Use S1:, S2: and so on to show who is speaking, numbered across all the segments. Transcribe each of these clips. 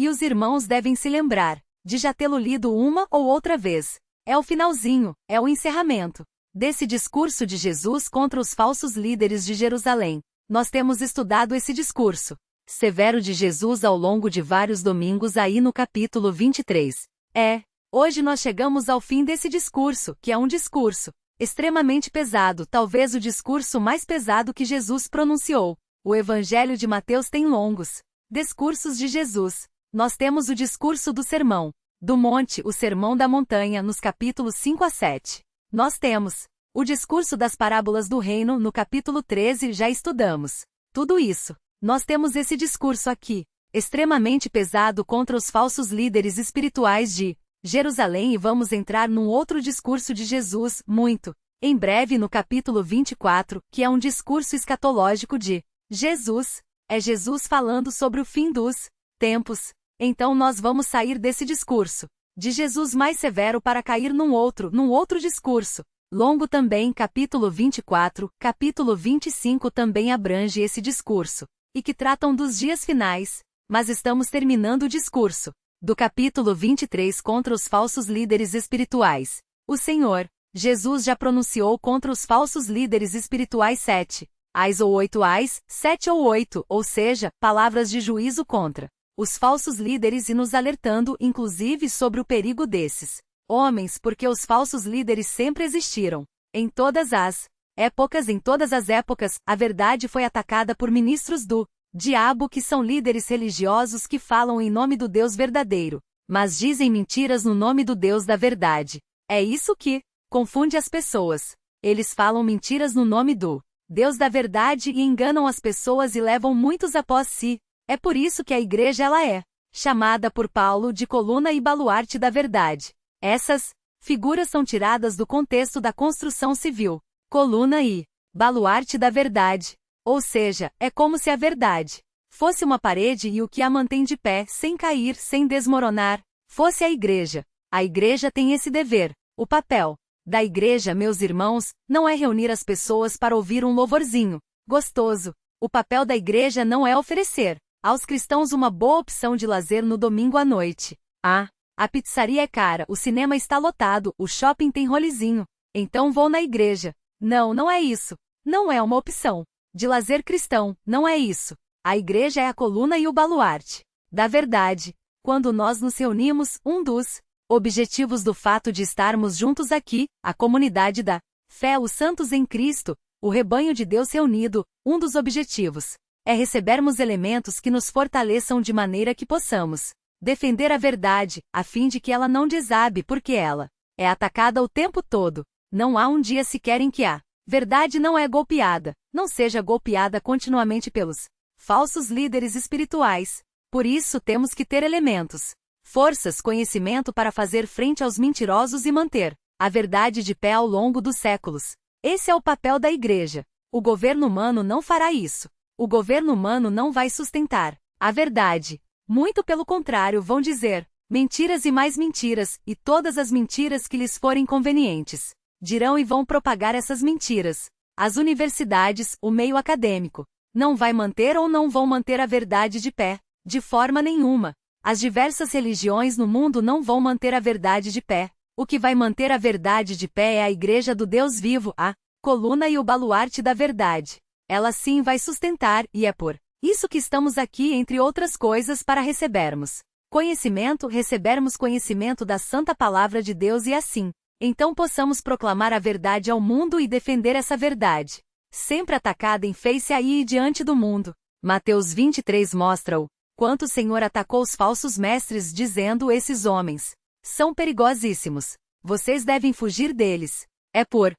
S1: E os irmãos devem se lembrar de já tê-lo lido uma ou outra vez. É o finalzinho, é o encerramento desse discurso de Jesus contra os falsos líderes de Jerusalém. Nós temos estudado esse discurso severo de Jesus ao longo de vários domingos aí no capítulo 23. Hoje nós chegamos ao fim desse discurso, que é um discurso extremamente pesado, talvez o discurso mais pesado que Jesus pronunciou. O Evangelho de Mateus tem longos discursos de Jesus. Nós temos o discurso do Sermão do Monte, o Sermão da Montanha, nos capítulos 5 a 7. Nós temos o discurso das parábolas do reino, no capítulo 13, já estudamos tudo isso. Nós temos esse discurso aqui, extremamente pesado contra os falsos líderes espirituais de Jerusalém, e vamos entrar num outro discurso de Jesus, muito em breve, no capítulo 24, que é um discurso escatológico de Jesus. É Jesus falando sobre o fim dos tempos. Então nós vamos sair desse discurso de Jesus mais severo para cair num outro discurso longo também. Capítulo 24, capítulo 25 também abrange esse discurso, e que tratam dos dias finais, mas estamos terminando o discurso do capítulo 23 contra os falsos líderes espirituais. O Senhor Jesus já pronunciou contra os falsos líderes espirituais 7 ais ou 8 ais, 7 ou 8, ou seja, palavras de juízo contra os falsos líderes, e nos alertando inclusive sobre o perigo desses homens, porque os falsos líderes sempre existiram. Em todas as épocas, a verdade foi atacada por ministros do diabo, que são líderes religiosos que falam em nome do Deus verdadeiro, mas dizem mentiras no nome do Deus da verdade. É isso que confunde as pessoas. Eles falam mentiras no nome do Deus da verdade e enganam as pessoas e levam muitos após si. É por isso que a igreja ela é chamada por Paulo de coluna e baluarte da verdade. Essas figuras são tiradas do contexto da construção civil. Coluna e baluarte da verdade. Ou seja, é como se a verdade fosse uma parede e o que a mantém de pé, sem cair, sem desmoronar, fosse a igreja. A igreja tem esse dever. O papel da igreja, meus irmãos, não é reunir as pessoas para ouvir um louvorzinho gostoso. O papel da igreja não é oferecer aos cristãos uma boa opção de lazer no domingo à noite. A pizzaria é cara, o cinema está lotado, o shopping tem rolezinho, então vou na igreja. Não é isso. Não é uma opção de lazer cristão, não é isso. A igreja é a coluna e o baluarte da verdade. Quando nós nos reunimos, um dos objetivos do fato de estarmos juntos aqui, a comunidade da fé, os santos em Cristo, o rebanho de Deus reunido, um dos objetivos é recebermos elementos que nos fortaleçam de maneira que possamos defender a verdade, a fim de que ela não desabe, porque ela é atacada o tempo todo. Não há um dia sequer em que a verdade não é golpeada, não seja golpeada continuamente pelos falsos líderes espirituais. Por isso temos que ter elementos, forças, conhecimento para fazer frente aos mentirosos e manter a verdade de pé ao longo dos séculos. Esse é o papel da igreja. O governo humano não fará isso. O governo humano não vai sustentar a verdade. Muito pelo contrário, vão dizer mentiras e mais mentiras, e todas as mentiras que lhes forem convenientes. Dirão e vão propagar essas mentiras. As universidades, o meio acadêmico, não vai manter ou não vão manter a verdade de pé, de forma nenhuma. As diversas religiões no mundo não vão manter a verdade de pé. O que vai manter a verdade de pé é a igreja do Deus vivo, a coluna e o baluarte da verdade. Ela sim vai sustentar, e é por isso que estamos aqui, entre outras coisas, para recebermos conhecimento da santa palavra de Deus, e assim, então possamos proclamar a verdade ao mundo e defender essa verdade, sempre atacada em face aí e diante do mundo. Mateus 23 mostra o quanto o Senhor atacou os falsos mestres, dizendo: esses homens são perigosíssimos. Vocês devem fugir deles. É por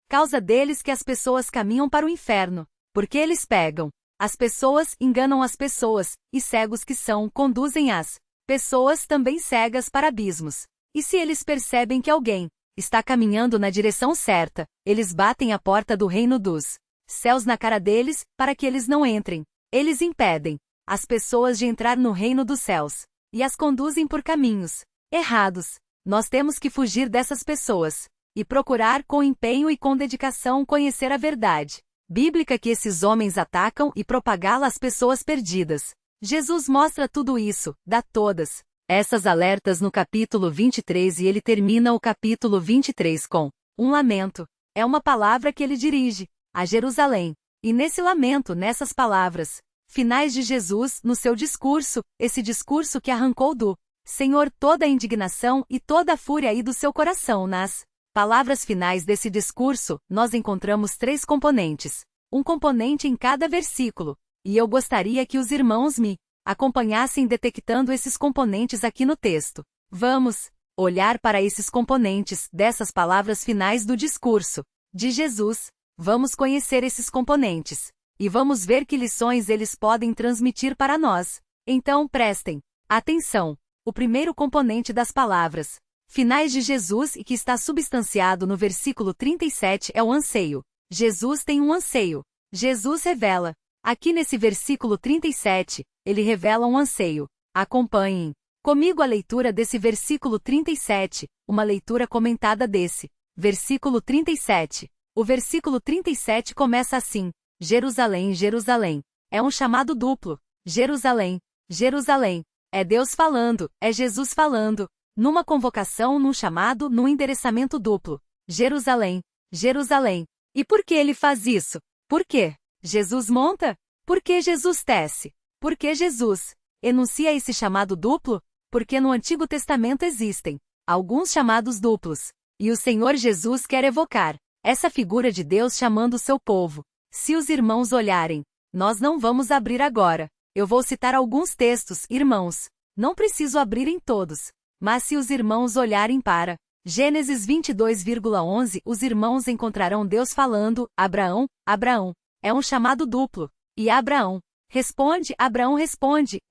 S1: causa deles que as pessoas caminham para o inferno, porque eles pegam as pessoas, enganam as pessoas, e cegos que são, conduzem as pessoas também cegas para abismos. E se eles percebem que alguém está caminhando na direção certa, eles batem a porta do reino dos céus na cara deles, para que eles não entrem. Eles impedem as pessoas de entrar no reino dos céus, e as conduzem por caminhos errados. Nós temos que fugir dessas pessoas e procurar com empenho e com dedicação conhecer a verdade bíblica que esses homens atacam e propagá-la às pessoas perdidas. Jesus mostra tudo isso, dá todas essas alertas no capítulo 23 e ele termina o capítulo 23 com um lamento. É uma palavra que ele dirige a Jerusalém. E nesse lamento, nessas palavras finais de Jesus, no seu discurso, esse discurso que arrancou do Senhor toda a indignação e toda a fúria aí do seu coração, nas palavras finais desse discurso, nós encontramos 3 componentes. Um componente em cada versículo. E eu gostaria que os irmãos me acompanhassem detectando esses componentes aqui no texto. Vamos olhar para esses componentes dessas palavras finais do discurso de Jesus. Vamos conhecer esses componentes. E vamos ver que lições eles podem transmitir para nós. Então prestem atenção. O primeiro componente das palavras finais de Jesus e que está substanciado no versículo 37 é o anseio. Jesus tem um anseio. Jesus revela. Aqui nesse versículo 37, ele revela um anseio. Acompanhem comigo a leitura desse versículo 37, uma leitura comentada desse versículo 37. O versículo 37 começa assim: Jerusalém, Jerusalém. É um chamado duplo. Jerusalém, Jerusalém. É Deus falando, é Jesus falando. Numa convocação, num chamado, num endereçamento duplo. Jerusalém, Jerusalém. E por que ele faz isso? Por quê? Jesus monta? Por que Jesus tece? Por que Jesus enuncia esse chamado duplo? Porque no Antigo Testamento existem alguns chamados duplos. E o Senhor Jesus quer evocar essa figura de Deus chamando o seu povo. Se os irmãos olharem, nós não vamos abrir agora. Eu vou citar alguns textos, irmãos. Não preciso abrir em todos. Mas se os irmãos olharem para Gênesis 22,11, os irmãos encontrarão Deus falando, Abraão, Abraão. É um chamado duplo. E Abraão responde,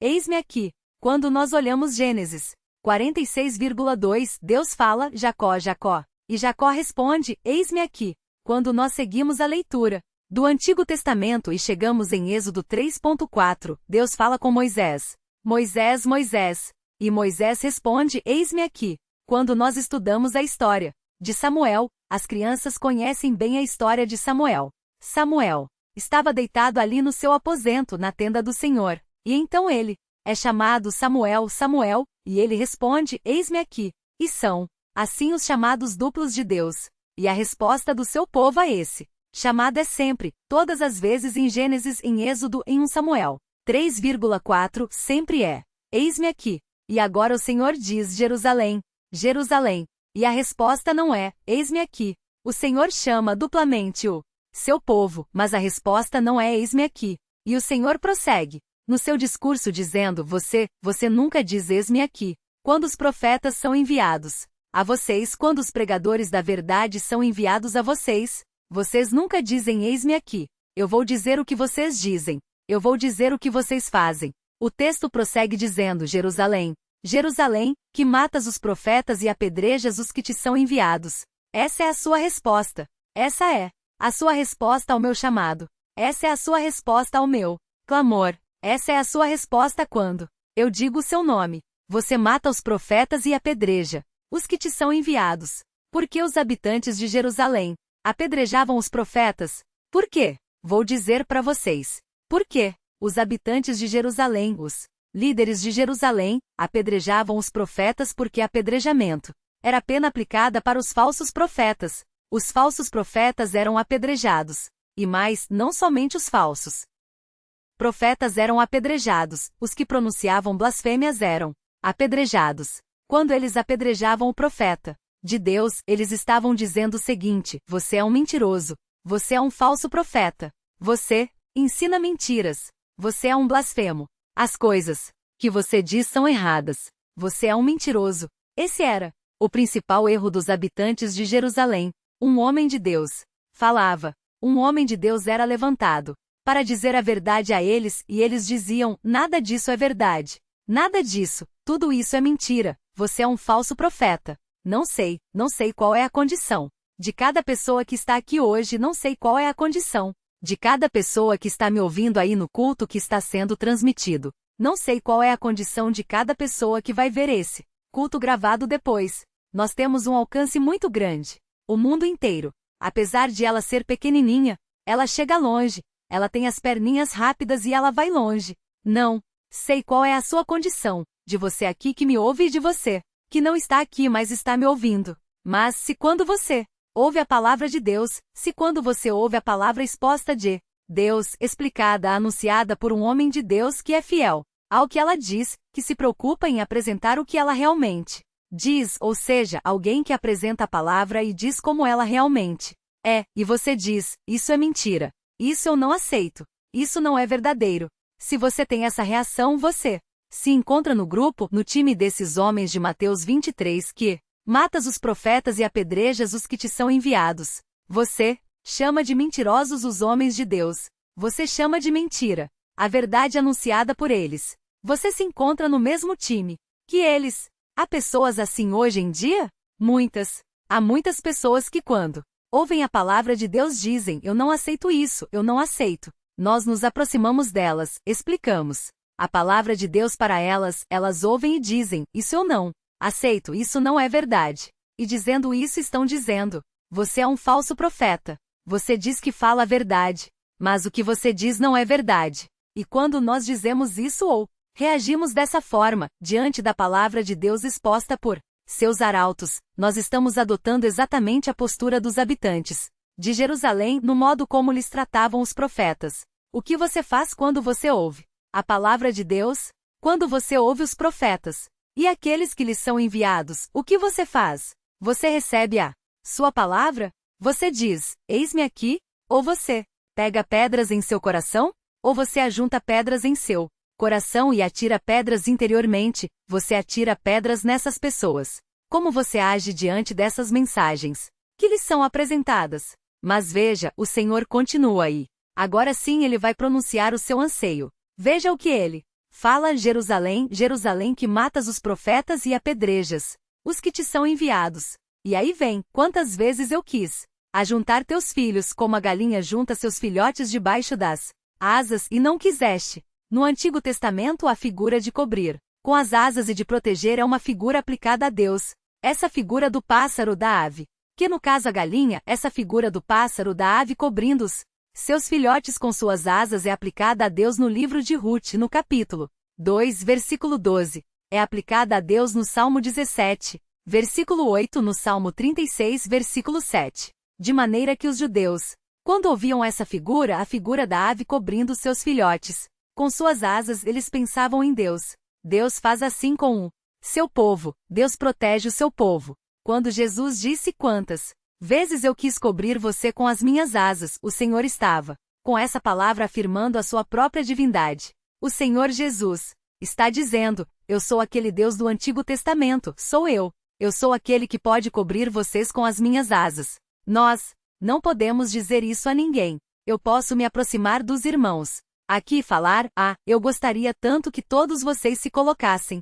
S1: eis-me aqui. Quando nós olhamos Gênesis 46,2, Deus fala, Jacó, Jacó. E Jacó responde, eis-me aqui. Quando nós seguimos a leitura do Antigo Testamento e chegamos em Êxodo 3,4, Deus fala com Moisés. Moisés, Moisés. E Moisés responde, eis-me aqui. Quando nós estudamos a história de Samuel, as crianças conhecem bem a história de Samuel. Samuel estava deitado ali no seu aposento na tenda do Senhor. E então ele é chamado Samuel, Samuel, e ele responde, eis-me aqui. E são, assim, os chamados duplos de Deus. E a resposta do seu povo a esse chamado é sempre, todas as vezes em Gênesis, em Êxodo, em 1 Samuel 3,4, sempre é, eis-me aqui. E agora o Senhor diz, Jerusalém, Jerusalém. E a resposta não é, eis-me aqui. O Senhor chama duplamente o seu povo, mas a resposta não é eis-me aqui. E o Senhor prossegue no seu discurso dizendo, você nunca diz eis-me aqui. Quando os profetas são enviados a vocês, quando os pregadores da verdade são enviados a vocês, vocês nunca dizem eis-me aqui. Eu vou dizer o que vocês dizem. Eu vou dizer o que vocês fazem. O texto prossegue dizendo, Jerusalém, Jerusalém, que matas os profetas e apedrejas os que te são enviados. Essa é a sua resposta. Essa é a sua resposta ao meu chamado. Essa é a sua resposta ao meu clamor. Essa é a sua resposta quando eu digo o seu nome. Você mata os profetas e apedreja os que te são enviados. Por que os habitantes de Jerusalém apedrejavam os profetas? Por quê? Vou dizer para vocês. Por quê? Os habitantes de Jerusalém, os líderes de Jerusalém, apedrejavam os profetas porque apedrejamento era pena aplicada para os falsos profetas. Os falsos profetas eram apedrejados. E mais, não somente os falsos profetas eram apedrejados, os que pronunciavam blasfêmias eram apedrejados. Quando eles apedrejavam o profeta de Deus, eles estavam dizendo o seguinte: você é um mentiroso. Você é um falso profeta. Você ensina mentiras. Você é um blasfemo. As coisas que você diz são erradas. Você é um mentiroso. Esse era o principal erro dos habitantes de Jerusalém. Um homem de Deus falava. Um homem de Deus era levantado para dizer a verdade a eles, e eles diziam, nada disso é verdade. Nada disso, tudo isso é mentira. Você é um falso profeta. Não sei qual é a condição de cada pessoa que está aqui hoje, não sei qual é a condição de cada pessoa que está me ouvindo aí no culto que está sendo transmitido. Não sei qual é a condição de cada pessoa que vai ver esse culto gravado depois. Nós temos um alcance muito grande. O mundo inteiro. Apesar de ela ser pequenininha, ela chega longe. Ela tem as perninhas rápidas e ela vai longe. Não Sei qual é a sua condição, de você aqui que me ouve e de você, que não está aqui mas está me ouvindo. Mas, se quando você ouve a palavra de Deus, se quando você ouve a palavra exposta de Deus, explicada, anunciada por um homem de Deus que é fiel ao que ela diz, que se preocupa em apresentar o que ela realmente diz, ou seja, alguém que apresenta a palavra e diz como ela realmente é, e você diz, isso é mentira, isso eu não aceito, isso não é verdadeiro. Se você tem essa reação, você se encontra no grupo, no time desses homens de Mateus 23 que matas os profetas e apedrejas os que te são enviados. Você chama de mentirosos os homens de Deus. Você chama de mentira a verdade anunciada por eles. Você se encontra no mesmo time que eles. Há pessoas assim hoje em dia? Muitas. Há muitas pessoas que quando ouvem a palavra de Deus dizem, eu não aceito isso, eu não aceito. Nós nos aproximamos delas, explicamos a palavra de Deus para elas, elas ouvem e dizem, isso eu não aceito, isso não é verdade. E dizendo isso estão dizendo, você é um falso profeta. Você diz que fala a verdade, mas o que você diz não é verdade. E quando nós dizemos isso ou reagimos dessa forma, diante da palavra de Deus exposta por seus arautos, nós estamos adotando exatamente a postura dos habitantes de Jerusalém no modo como lhes tratavam os profetas. O que você faz quando você ouve a palavra de Deus? Quando você ouve os profetas e aqueles que lhes são enviados, o que você faz? Você recebe a sua palavra? Você diz, eis-me aqui? Ou você pega pedras em seu coração? Ou você ajunta pedras em seu coração e atira pedras interiormente? Você atira pedras nessas pessoas. Como você age diante dessas mensagens que lhes são apresentadas? Mas veja, o Senhor continua aí. Agora sim ele vai pronunciar o seu anseio. Veja o que ele fala, Jerusalém, Jerusalém que matas os profetas e apedrejas os que te são enviados. E aí vem, quantas vezes eu quis ajuntar teus filhos como a galinha junta seus filhotes debaixo das asas e não quiseste. No Antigo Testamento a figura de cobrir com as asas e de proteger é uma figura aplicada a Deus. Essa figura do pássaro da ave, que no caso a galinha, essa figura do pássaro da ave cobrindo os seus filhotes com suas asas é aplicada a Deus no livro de Ruth, no capítulo 2, versículo 12. É aplicada a Deus no Salmo 17, versículo 8, no Salmo 36, versículo 7. De maneira que os judeus, quando ouviam essa figura, a figura da ave cobrindo seus filhotes com suas asas, eles pensavam em Deus. Deus faz assim com o seu povo, Deus protege o seu povo. Quando Jesus disse quantas vezes eu quis cobrir você com as minhas asas, o Senhor estava com essa palavra afirmando a sua própria divindade. O Senhor Jesus está dizendo, eu sou aquele Deus do Antigo Testamento, sou eu. Eu sou aquele que pode cobrir vocês com as minhas asas. Nós não podemos dizer isso a ninguém. Eu posso me aproximar dos irmãos aqui e falar, eu gostaria tanto que todos vocês se colocassem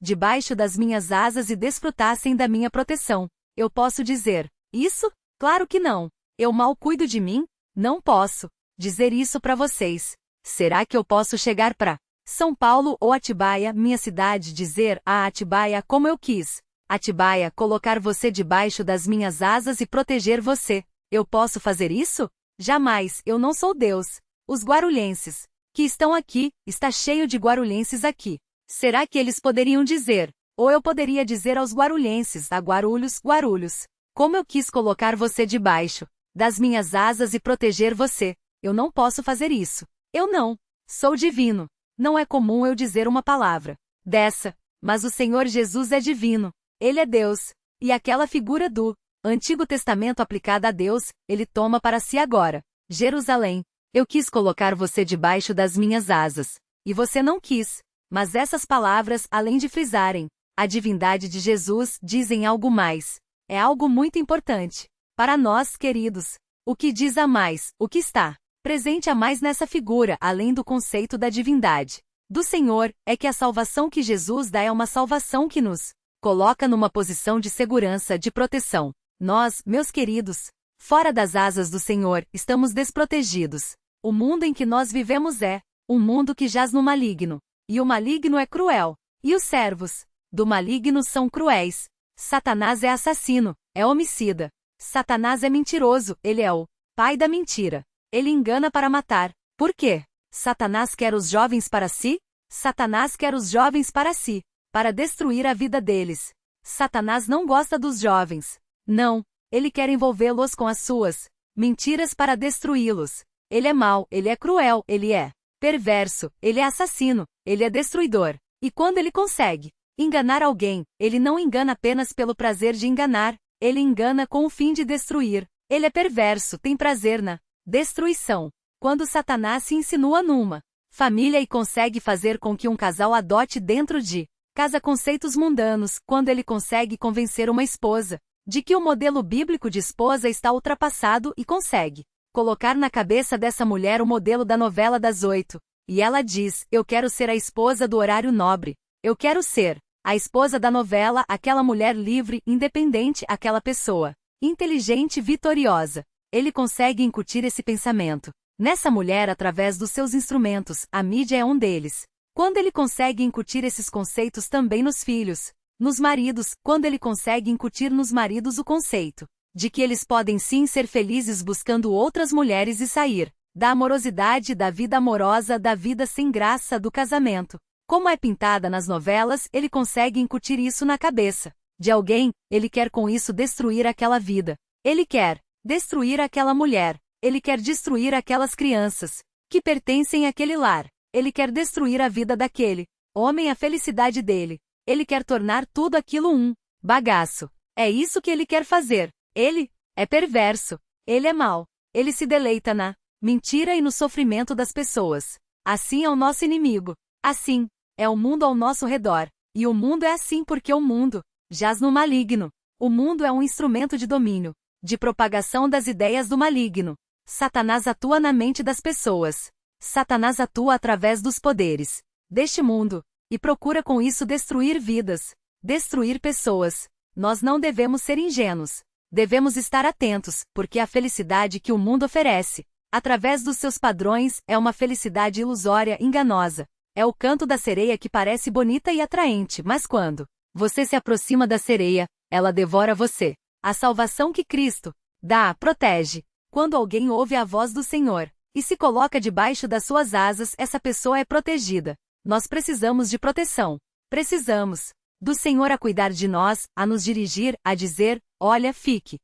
S1: debaixo das minhas asas e desfrutassem da minha proteção. Eu posso dizer isso? Claro que não. Eu mal cuido de mim? Não posso dizer isso para vocês. Será que eu posso chegar para São Paulo ou Atibaia, minha cidade, dizer a Atibaia como eu quis? Atibaia, colocar você debaixo das minhas asas e proteger você. Eu posso fazer isso? Jamais, eu não sou Deus. Os guarulhenses que estão aqui, está cheio de guarulhenses aqui. Será que eles poderiam dizer? Ou eu poderia dizer aos guarulhenses, a Guarulhos, Guarulhos, como eu quis colocar você debaixo das minhas asas e proteger você. Eu não posso fazer isso. Eu não sou divino. Não é comum eu dizer uma palavra dessa, mas o Senhor Jesus é divino. Ele é Deus. E aquela figura do Antigo Testamento aplicada a Deus, ele toma para si agora. Jerusalém, eu quis colocar você debaixo das minhas asas. E você não quis. Mas essas palavras, além de frisarem a divindade de Jesus, dizem algo mais. É algo muito importante. Para nós, queridos. O que diz a mais, o que está presente a mais nessa figura, além do conceito da divindade do Senhor, é que a salvação que Jesus dá é uma salvação que nos coloca numa posição de segurança, de proteção. Nós, meus queridos, fora das asas do Senhor, estamos desprotegidos. O mundo em que nós vivemos é um mundo que jaz no maligno. E o maligno é cruel. E os servos do maligno são cruéis. Satanás é assassino, é homicida. Satanás é mentiroso, ele é o pai da mentira. Ele engana para matar. Por quê? Satanás quer os jovens para si? Satanás quer os jovens para si, para destruir a vida deles. Satanás não gosta dos jovens. Não, ele quer envolvê-los com as suas mentiras para destruí-los. Ele é mau, ele é cruel, ele é perverso, ele é assassino, ele é destruidor. E quando ele consegue enganar alguém, ele não engana apenas pelo prazer de enganar, ele engana com o fim de destruir. Ele é perverso, tem prazer na destruição. Quando Satanás se insinua numa família e consegue fazer com que um casal adote dentro de casa conceitos mundanos, quando ele consegue convencer uma esposa de que o modelo bíblico de esposa está ultrapassado e consegue colocar na cabeça dessa mulher o modelo da novela das 8, e ela diz: eu quero ser a esposa do horário nobre, eu quero ser a esposa da novela, aquela mulher livre, independente, aquela pessoa inteligente e vitoriosa. Ele consegue incutir esse pensamento nessa mulher através dos seus instrumentos, a mídia é um deles. Quando ele consegue incutir esses conceitos também nos filhos, nos maridos, quando ele consegue incutir nos maridos o conceito de que eles podem sim ser felizes buscando outras mulheres e sair da amorosidade, da vida amorosa, da vida sem graça do casamento. Como é pintada nas novelas, ele consegue incutir isso na cabeça de alguém, ele quer com isso destruir aquela vida. Ele quer destruir aquela mulher. Ele quer destruir aquelas crianças que pertencem àquele lar. Ele quer destruir a vida daquele homem, a felicidade dele. Ele quer tornar tudo aquilo um bagaço. É isso que ele quer fazer. Ele é perverso. Ele é mau. Ele se deleita na mentira e no sofrimento das pessoas. Assim é o nosso inimigo. Assim é o mundo ao nosso redor. E o mundo é assim porque o mundo jaz no maligno. O mundo é um instrumento de domínio, de propagação das ideias do maligno. Satanás atua na mente das pessoas. Satanás atua através dos poderes deste mundo, e procura com isso destruir vidas, destruir pessoas. Nós não devemos ser ingênuos. Devemos estar atentos, porque a felicidade que o mundo oferece, através dos seus padrões, é uma felicidade ilusória, enganosa. É o canto da sereia que parece bonita e atraente, mas quando você se aproxima da sereia, ela devora você. A salvação que Cristo dá, protege. Quando alguém ouve a voz do Senhor e se coloca debaixo das suas asas, essa pessoa é protegida. Nós precisamos de proteção. Precisamos do Senhor a cuidar de nós, a nos dirigir, a dizer: olha, fique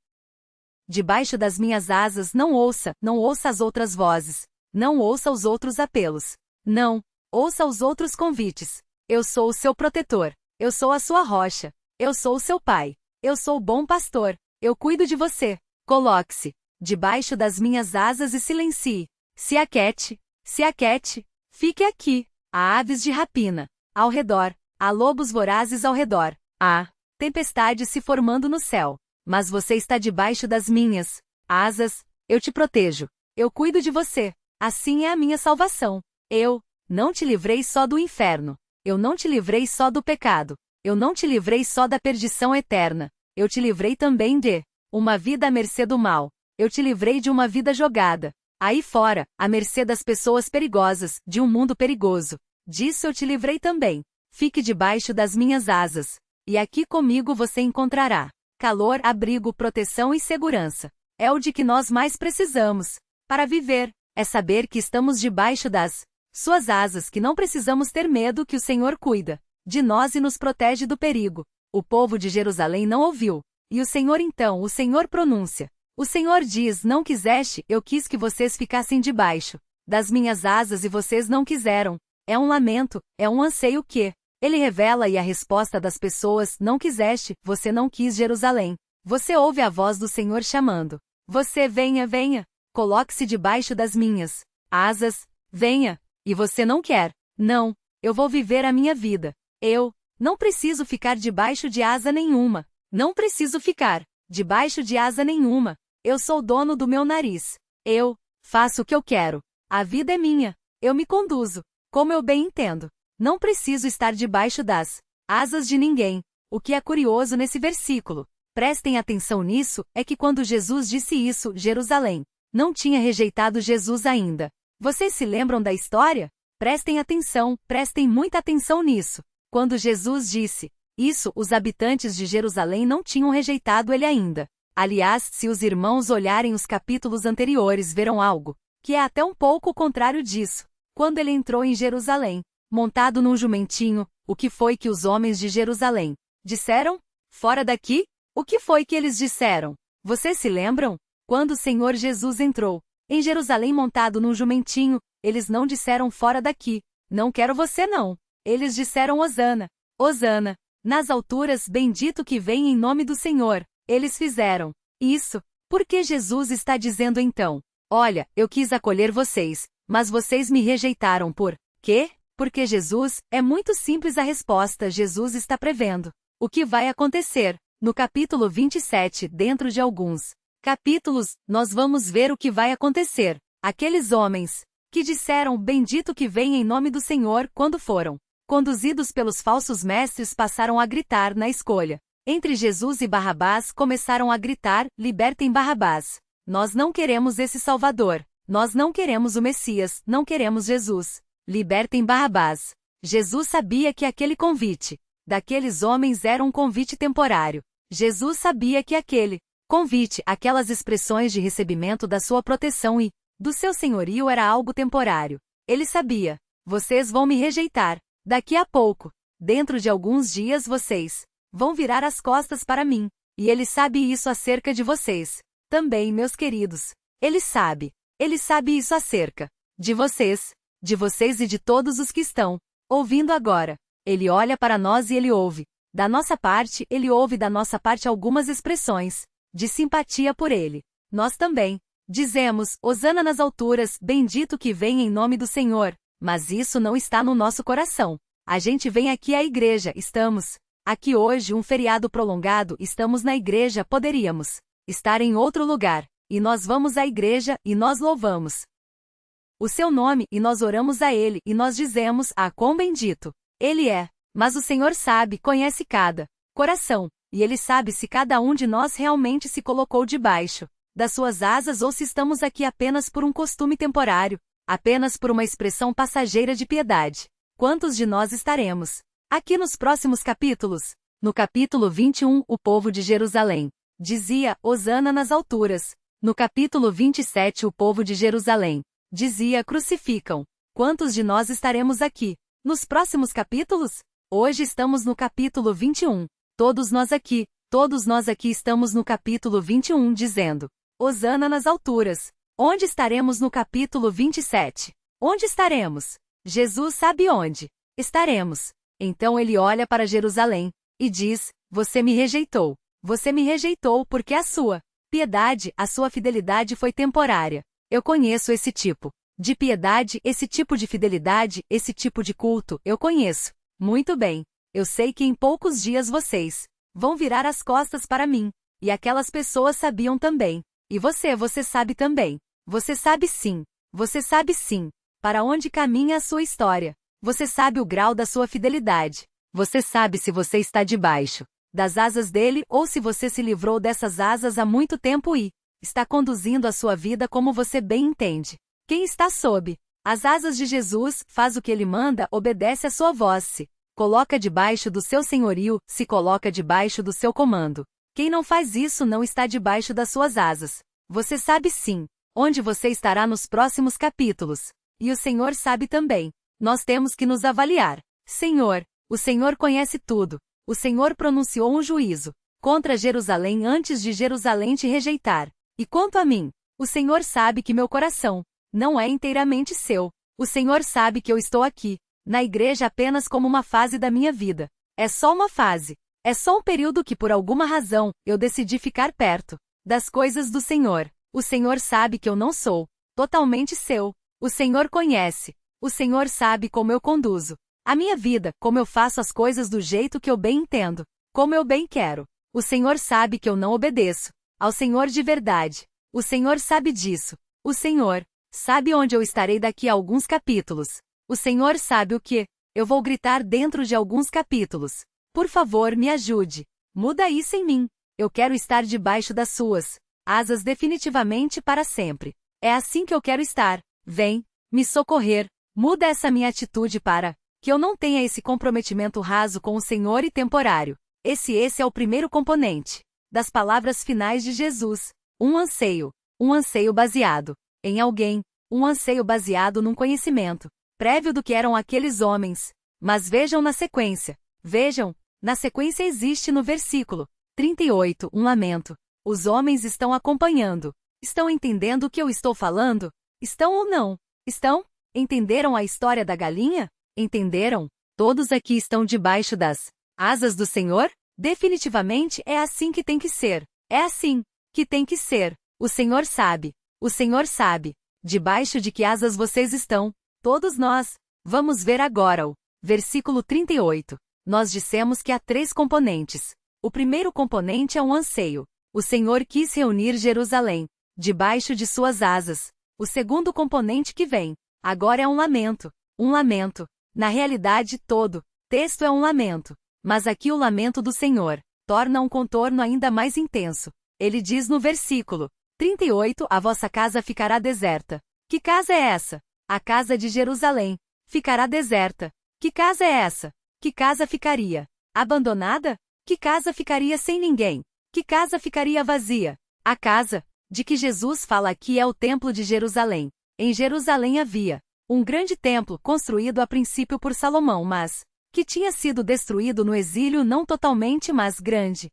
S1: debaixo das minhas asas, não ouça as outras vozes. Não ouça os outros apelos. Não ouça os outros convites. Eu sou o seu protetor. Eu sou a sua rocha. Eu sou o seu pai. Eu sou o bom pastor. Eu cuido de você. Coloque-se debaixo das minhas asas e silencie. Se aquiete. Se aquiete. Fique aqui. Há aves de rapina ao redor. Há lobos vorazes ao redor. Há tempestades se formando no céu. Mas você está debaixo das minhas asas. Eu te protejo. Eu cuido de você. Assim é a minha salvação. Eu não te livrei só do inferno. Eu não te livrei só do pecado. Eu não te livrei só da perdição eterna. Eu te livrei também de uma vida à mercê do mal. Eu te livrei de uma vida jogada aí fora, à mercê das pessoas perigosas, de um mundo perigoso. Disso eu te livrei também. Fique debaixo das minhas asas. E aqui comigo você encontrará calor, abrigo, proteção e segurança. É o de que nós mais precisamos para viver. É saber que estamos debaixo das suas asas, que não precisamos ter medo, que o Senhor cuida de nós e nos protege do perigo. O povo de Jerusalém não ouviu. E o Senhor então, o Senhor pronuncia. O Senhor diz: não quiseste, eu quis que vocês ficassem debaixo das minhas asas e vocês não quiseram. É um lamento, é um anseio que ele revela, e a resposta das pessoas: não quiseste, você não quis Jerusalém. Você ouve a voz do Senhor chamando. Você venha, venha. Coloque-se debaixo das minhas asas. Venha. E você não quer. Não. Eu vou viver a minha vida. Eu não preciso ficar debaixo de asa nenhuma. Não preciso ficar debaixo de asa nenhuma. Eu sou dono do meu nariz. Eu faço o que eu quero. A vida é minha. Eu me conduzo como eu bem entendo. Não preciso estar debaixo das asas de ninguém. O que é curioso nesse versículo, prestem atenção nisso, é que quando Jesus disse isso, Jerusalém não tinha rejeitado Jesus ainda. Vocês se lembram da história? Prestem atenção, prestem muita atenção nisso. Quando Jesus disse isso, os habitantes de Jerusalém não tinham rejeitado ele ainda. Aliás, se os irmãos olharem os capítulos anteriores, verão algo que é até um pouco o contrário disso. Quando ele entrou em Jerusalém, montado num jumentinho. O que foi que os homens de Jerusalém disseram? Fora daqui? O que foi que eles disseram? Vocês se lembram? Quando o Senhor Jesus entrou em Jerusalém montado num jumentinho, eles não disseram fora daqui. Não quero você não. Eles disseram Hosana. Hosana. Nas alturas, bendito que vem em nome do Senhor. Eles fizeram isso. Por que Jesus está dizendo então? Olha, eu quis acolher vocês, mas vocês me rejeitaram por quê? Porque Jesus, é muito simples a resposta. Jesus está prevendo o que vai acontecer. No capítulo 27, dentro de alguns capítulos, nós vamos ver o que vai acontecer. Aqueles homens que disseram bendito que vem em nome do Senhor quando foram conduzidos pelos falsos mestres passaram a gritar na escolha entre Jesus e Barrabás, começaram a gritar, libertem Barrabás. Nós não queremos esse Salvador. Nós não queremos o Messias, não queremos Jesus. Libertem Barrabás. Jesus sabia que aquele convite daqueles homens era um convite temporário. Jesus sabia que aquele convite, aquelas expressões de recebimento da sua proteção e do seu senhorio era algo temporário. Ele sabia. Vocês vão me rejeitar. Daqui a pouco, dentro de alguns dias vocês vão virar as costas para mim. E ele sabe isso acerca de vocês. Também, meus queridos. Ele sabe. Ele sabe isso acerca de vocês e de todos os que estão ouvindo agora. Ele olha para nós e ele ouve. Da nossa parte, ele ouve da nossa parte algumas expressões de simpatia por ele. Nós também dizemos, Hosana nas alturas, bendito que vem em nome do Senhor. Mas isso não está no nosso coração. A gente vem aqui à igreja, estamos aqui hoje, um feriado prolongado, estamos na igreja, poderíamos estar em outro lugar. E nós vamos à igreja, e nós louvamos o seu nome, e nós oramos a ele, e nós dizemos, quão bendito ele é. Mas o Senhor sabe, conhece cada coração, e ele sabe se cada um de nós realmente se colocou debaixo das suas asas ou se estamos aqui apenas por um costume temporário, apenas por uma expressão passageira de piedade. Quantos de nós estaremos aqui nos próximos capítulos? No capítulo 21, o povo de Jerusalém dizia, Hosana nas alturas. No capítulo 27, o povo de Jerusalém dizia, crucificam. Quantos de nós estaremos aqui nos próximos capítulos? Hoje estamos no capítulo 21. Todos nós aqui estamos no capítulo 21 dizendo, Hosana nas alturas. Onde estaremos no capítulo 27? Onde estaremos? Jesus sabe onde estaremos. Então ele olha para Jerusalém e diz, você me rejeitou. Você me rejeitou porque a sua piedade, a sua fidelidade foi temporária. Eu conheço esse tipo de piedade, esse tipo de fidelidade, esse tipo de culto, eu conheço. Muito bem. Eu sei que em poucos dias vocês vão virar as costas para mim. E aquelas pessoas sabiam também. E você sabe também. Você sabe sim. Você sabe sim. Para onde caminha a sua história. Você sabe o grau da sua fidelidade. Você sabe se você está debaixo das asas dele ou se você se livrou dessas asas há muito tempo e está conduzindo a sua vida como você bem entende. Quem está sob as asas de Jesus, faz o que ele manda, obedece a sua voz, se coloca debaixo do seu senhorio, se coloca debaixo do seu comando. Quem não faz isso não está debaixo das suas asas. Você sabe sim onde você estará nos próximos capítulos. E o Senhor sabe também. Nós temos que nos avaliar. Senhor, o Senhor conhece tudo. O Senhor pronunciou um juízo contra Jerusalém antes de Jerusalém te rejeitar. E quanto a mim, o Senhor sabe que meu coração não é inteiramente seu. O Senhor sabe que eu estou aqui, na igreja apenas como uma fase da minha vida. É só uma fase. É só um período que por alguma razão, eu decidi ficar perto das coisas do Senhor. O Senhor sabe que eu não sou totalmente seu. O Senhor conhece. O Senhor sabe como eu conduzo a minha vida, como eu faço as coisas do jeito que eu bem entendo, como eu bem quero. O Senhor sabe que eu não obedeço ao Senhor de verdade. O Senhor sabe disso. O Senhor sabe onde eu estarei daqui a alguns capítulos. O Senhor sabe o que eu vou gritar dentro de alguns capítulos. Por favor, me ajude. Muda isso em mim. Eu quero estar debaixo das suas asas definitivamente para sempre. É assim que eu quero estar. Vem me socorrer. Muda essa minha atitude para que eu não tenha esse comprometimento raso com o Senhor e temporário. Esse é o primeiro componente das palavras finais de Jesus. Um anseio baseado em alguém, um anseio baseado num conhecimento prévio do que eram aqueles homens. Mas vejam na sequência. Vejam, na sequência existe no versículo 38 um lamento. Os homens estão acompanhando. Estão entendendo o que eu estou falando? Estão ou não? Estão? Entenderam a história da galinha? Entenderam? Todos aqui estão debaixo das asas do Senhor? Definitivamente é assim que tem que ser. É assim que tem que ser. O Senhor sabe. O Senhor sabe. Debaixo de que asas vocês estão? Todos nós. Vamos ver agora o versículo 38. Nós dissemos que há 3 componentes. O primeiro componente é um anseio. O Senhor quis reunir Jerusalém debaixo de suas asas. O segundo componente que vem agora é um lamento. Um lamento. Na realidade, todo texto é um lamento. Mas aqui o lamento do Senhor torna um contorno ainda mais intenso. Ele diz no versículo 38, a vossa casa ficará deserta. Que casa é essa? A casa de Jerusalém. Ficará deserta. Que casa é essa? Que casa ficaria abandonada? Que casa ficaria sem ninguém? Que casa ficaria vazia? A casa de que Jesus fala aqui é o templo de Jerusalém. Em Jerusalém havia um grande templo construído a princípio por Salomão, mas que tinha sido destruído no exílio, não totalmente, mas grande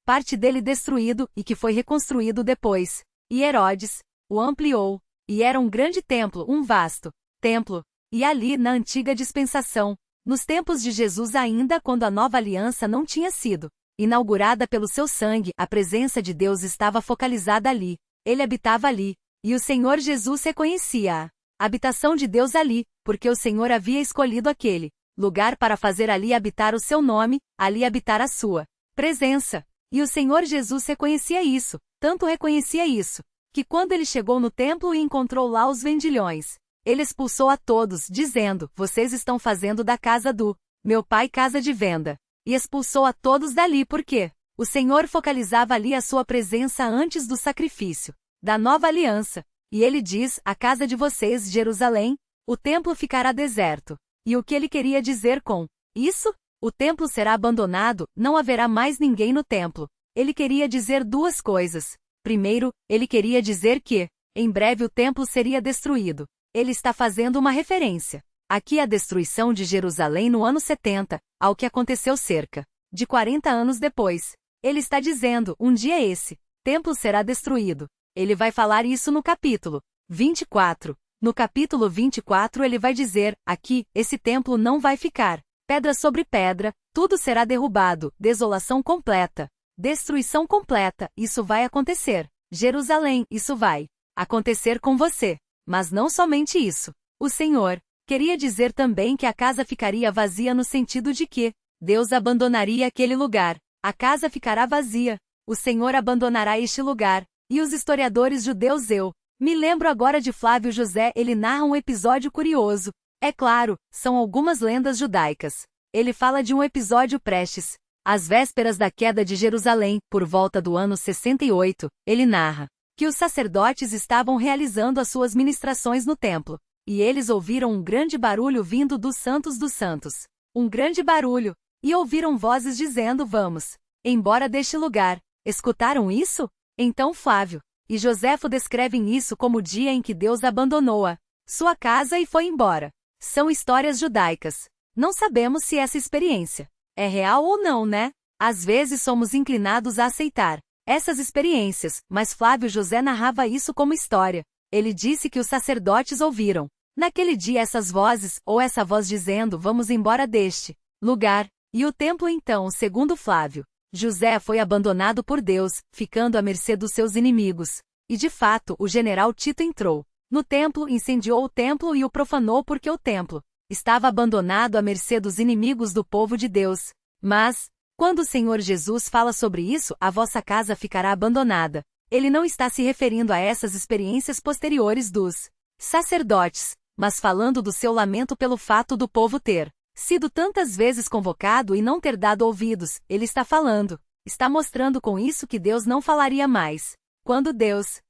S1: parte dele destruído, e que foi reconstruído depois. E Herodes o ampliou, e era um grande templo, um vasto templo. E ali, na antiga dispensação, nos tempos de Jesus ainda, quando a nova aliança não tinha sido inaugurada pelo seu sangue, a presença de Deus estava focalizada ali. Ele habitava ali, e o Senhor Jesus reconhecia a habitação de Deus ali, porque o Senhor havia escolhido aquele lugar para fazer ali habitar o seu nome, ali habitar a sua presença. E o Senhor Jesus reconhecia isso, tanto reconhecia isso, que quando ele chegou no templo e encontrou lá os vendilhões, ele expulsou a todos, dizendo: vocês estão fazendo da casa do meu pai casa de venda. E expulsou a todos dali porque o Senhor focalizava ali a sua presença antes do sacrifício da nova aliança. E ele diz: a casa de vocês, Jerusalém, o templo ficará deserto. E o que ele queria dizer com isso? O templo será abandonado, não haverá mais ninguém no templo. Ele queria dizer 2 coisas. Primeiro, ele queria dizer que, em breve o templo seria destruído. Ele está fazendo uma referência aqui à destruição de Jerusalém no ano 70, ao que aconteceu cerca de 40 anos depois. Ele está dizendo, um dia esse templo será destruído. Ele vai falar isso no capítulo 24. No capítulo 24 ele vai dizer, aqui, esse templo não vai ficar pedra sobre pedra, tudo será derrubado, desolação completa, destruição completa, isso vai acontecer. Jerusalém, isso vai acontecer com você. Mas não somente isso. O Senhor queria dizer também que a casa ficaria vazia no sentido de que Deus abandonaria aquele lugar. A casa ficará vazia. O Senhor abandonará este lugar. E os historiadores judeus, eu me lembro agora de Flávio José, ele narra um episódio curioso. É claro, são algumas lendas judaicas. Ele fala de um episódio prestes às vésperas da queda de Jerusalém, por volta do ano 68, ele narra que os sacerdotes estavam realizando as suas ministrações no templo, e eles ouviram um grande barulho vindo dos santos dos santos. Um grande barulho, e ouviram vozes dizendo: vamos embora deste lugar. Escutaram isso? Então Flávio e Joséfo descrevem isso como o dia em que Deus abandonou a sua casa e foi embora. São histórias judaicas. Não sabemos se essa experiência é real ou não, né? Às vezes somos inclinados a aceitar essas experiências, mas Flávio José narrava isso como história. Ele disse que os sacerdotes ouviram naquele dia essas vozes, ou essa voz dizendo: vamos embora deste lugar. E o templo então, segundo Flávio José, foi abandonado por Deus, ficando à mercê dos seus inimigos. E de fato, o general Tito entrou no templo, incendiou o templo e o profanou porque o templo estava abandonado à mercê dos inimigos do povo de Deus. Mas, quando o Senhor Jesus fala sobre isso, a vossa casa ficará abandonada, ele não está se referindo a essas experiências posteriores dos sacerdotes, mas falando do seu lamento pelo fato do povo ter sido tantas vezes convocado e não ter dado ouvidos. Ele está mostrando com isso que Deus não falaria mais. Quando Deus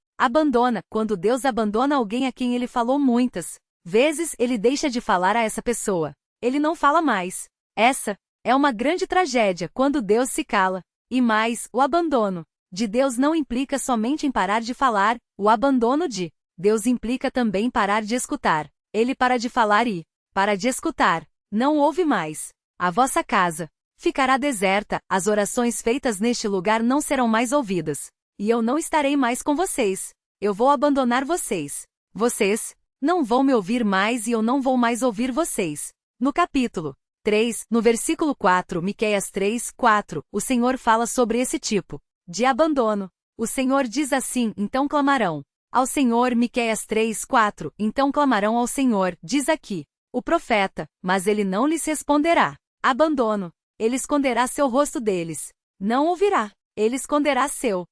S1: abandona alguém a quem ele falou muitas vezes, ele deixa de falar a essa pessoa. Ele não fala mais. Essa é uma grande tragédia quando Deus se cala. E mais, o abandono de Deus não implica somente em parar de falar, o abandono de Deus implica também parar de escutar. Ele para de falar e para de escutar. Não ouve mais. A vossa casa ficará deserta, as orações feitas neste lugar não serão mais ouvidas. E eu não estarei mais com vocês. Eu vou abandonar vocês. Vocês não vão me ouvir mais e eu não vou mais ouvir vocês. No capítulo 3, no versículo 4, Miqueias 3, 4, o Senhor fala sobre esse tipo de abandono. O Senhor diz assim: então clamarão ao Senhor. Miqueias 3, 4, então clamarão ao Senhor, diz aqui o profeta, mas ele não lhes responderá. Abandono. Ele esconderá seu rosto deles. Não ouvirá. Ele esconderá seu